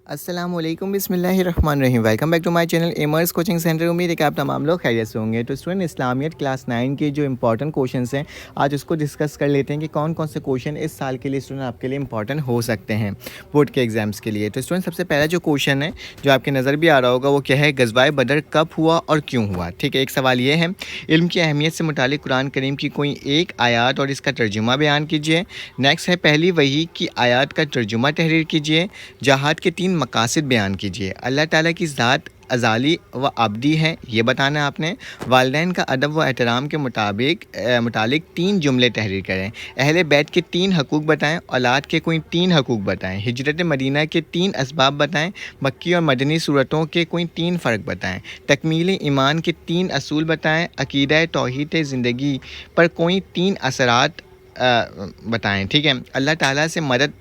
अस्सलाम वालेकुम बिस्मिल्लाहिर्रहमानिर्रहीम। Welcome back to my channel aimers coaching centre. उम्मीद है कि आप तमाम लोग खैरियत से होंगे। तो स्टूडेंट, इस्लामियत क्लास 9 के जो इंपॉर्टेंट क्वेश्चंस हैं आज उसको डिस्कस कर लेते हैं कि कौन कौन से क्वेश्चन इस साल के लिए स्टूडेंट आपके लिए इंपॉर्टेंट हो सकते हैं बोर्ड के एग्जाम्स के लिए। तो स्टूडेंट, सबसे पहला जो क्वेश्चन है जो आपके नज़र भी आ रहा होगा वो क्या है, गज़वाए बदर कब हुआ और क्यों हुआ। ठीक है, एक सवाल ये है, इल्म की अहमियत से मुतालिक कुरान करीम की कोई एक आयत और इसका तर्जुमा बयान कीजिए। नेक्स्ट है, पहली वही की आयत का तर्जुमा तहरीर कीजिए। जहाद के 3 मकासद बयान कीजिए। अल्लाह ताला की ज़ात अज़ाली व अबदी है, ये बताना है आपने। वालिदैन का अदब व एहतराम के मुतालिक 3 जुमले तहरीर करें। अहले बैत के 3 हकूक़ बताएं। औलाद के कोई 3 हकूक़ बताएं। हिजरत मदीना के 3 असबाब बताएं। मक्की और मदनी सूरतों के कोई 3 फ़र्क बताएं। तकमील ईमान के 3 असूल बताएं। अक़ीदा तौहीद ज़िंदगी पर कोई 3 असरात बताएं। ठीक है, अल्लाह ताला से मदद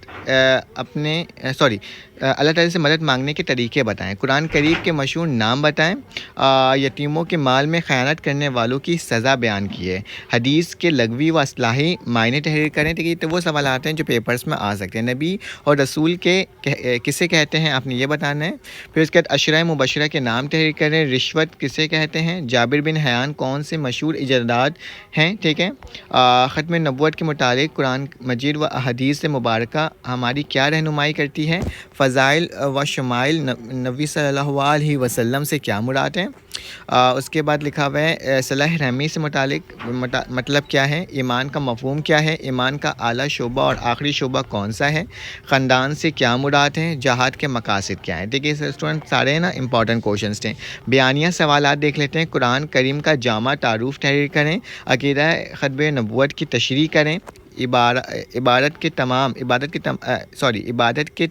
अल्लाह ताला से मदद मांगने के तरीके बताएं। कुरान करीम के मशहूर नाम बताएं। यतीमों के माल में ख़यानत करने वालों की सज़ा बयान कीजिए। हदीस के लगवी व असलाही मायने तहरीर करें। ठीक है, तो वो सवाल आते हैं जो पेपर्स में आ सकते हैं। नबी और रसूल के किसे कहते हैं, आपने ये बताना है। फिर उसके बाद अशरा मुबशरा के नाम तहरीर करें। रिश्वत किसे कहते हैं। जाबिर बिन हयान कौन से मशहूर इजरात हैं। ठीक है, ख़त्म नबुव्वत के मुतालिक कुरान मजीद व हदीस से मुबारक हमारी क्या रहनुमाई करती है। फ़ज़ाइल व शमाइल नबी सल्लल्लाहु अलैहि वसल्लम से क्या मुराद है। उसके बाद लिखा हुआ है सलाह रहमी से मतलब क्या है। ईमान का मफ़हूम क्या है। ईमान का आला शोबा और आखिरी शोबा कौन सा है। ख़ानदान से क्या मुराद है। जहाद के मकासद क्या है। ठीक है स्टूडेंट, सारे ना इंपॉर्टेंट क्वेश्चंस थे। बयानिया सवालात देख लेते हैं। कुरान करीम का जामा तारुफ तहरीर करें। अक़ीदा ख़त्म नबुव्वत की तशरीह करें। इबादत के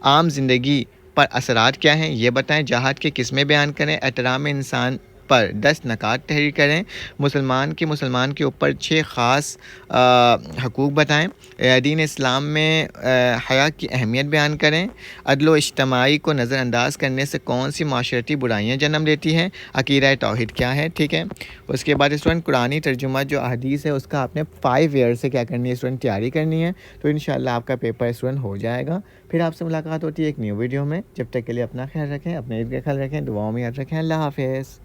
आम ज़िंदगी पर असरात क्या हैं ये बताएं। जहाद के किस्में बयान करें। एहतराम इंसान पर 10 नकात तहरीर करें। मुसलमान के ऊपर 6 ख़ास हकूक़ बताएं। दीन इस्लाम में हया की अहमियत बयान करें। अदल व इज्तिमाई को नज़रअंदाज करने से कौन सी माशरती बुराइयां जन्म लेती हैं। अक़ीदा तौहीद क्या है। ठीक है, उसके बाद स्टूडेंट कुरानी तर्जुमा जो हदीस है उसका आपने 5 ईयर से क्या करनी है स्टूडेंट, तैयारी करनी है। तो इंशाल्लाह आपका पेपर स्टूडेंट हो जाएगा। फिर आपसे मुलाकात होती है एक न्यू वीडियो में। जब तक के लिए अपना ख्याल रखें, अपने इर्द गिर्द का ख्याल रखें, दुआओं में याद रखें। अल्लाह हाफ़िज़।